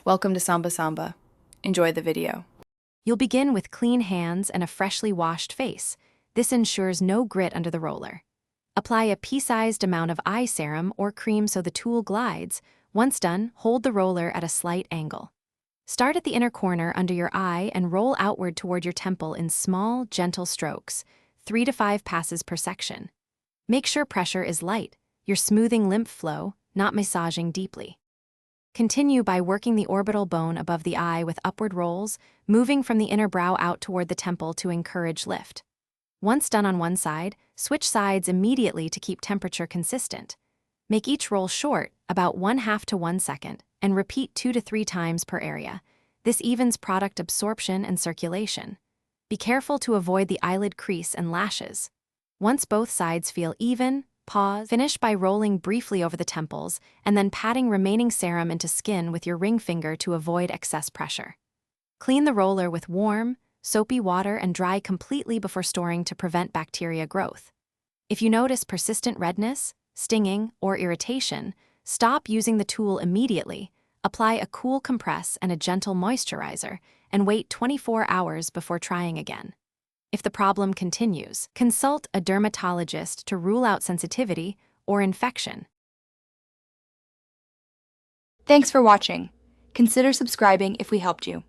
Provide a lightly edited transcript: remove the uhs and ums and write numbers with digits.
Welcome to Samba Samba. Enjoy the video. You'll begin with clean hands and a freshly washed face. This ensures no grit under the roller. Apply a pea-sized amount of eye serum or cream so the tool glides. Once done, hold the roller at a slight angle. Start at the inner corner under your eye and roll outward toward your temple in small, gentle strokes, 3 to 5 passes per section. Make sure pressure is light. You're smoothing lymph flow, not massaging deeply. Continue by working the orbital bone above the eye with upward rolls, moving from the inner brow out toward the temple to encourage lift. Once done on one side, switch sides immediately to keep temperature consistent. Make each roll short, about 1/2 to 1 second, and repeat 2 to 3 times per area. This evens product absorption and circulation. Be careful to avoid the eyelid crease and lashes. Once both sides feel even, pause. Finish by rolling briefly over the temples and then patting remaining serum into skin with your ring finger to avoid excess pressure. Clean the roller with warm, soapy water and dry completely before storing to prevent bacteria growth. If you notice persistent redness, stinging, or irritation, stop using the tool immediately, apply a cool compress and a gentle moisturizer, and wait 24 hours before trying again. If the problem continues, consult a dermatologist to rule out sensitivity or infection. Thanks for watching. Consider subscribing if we helped you.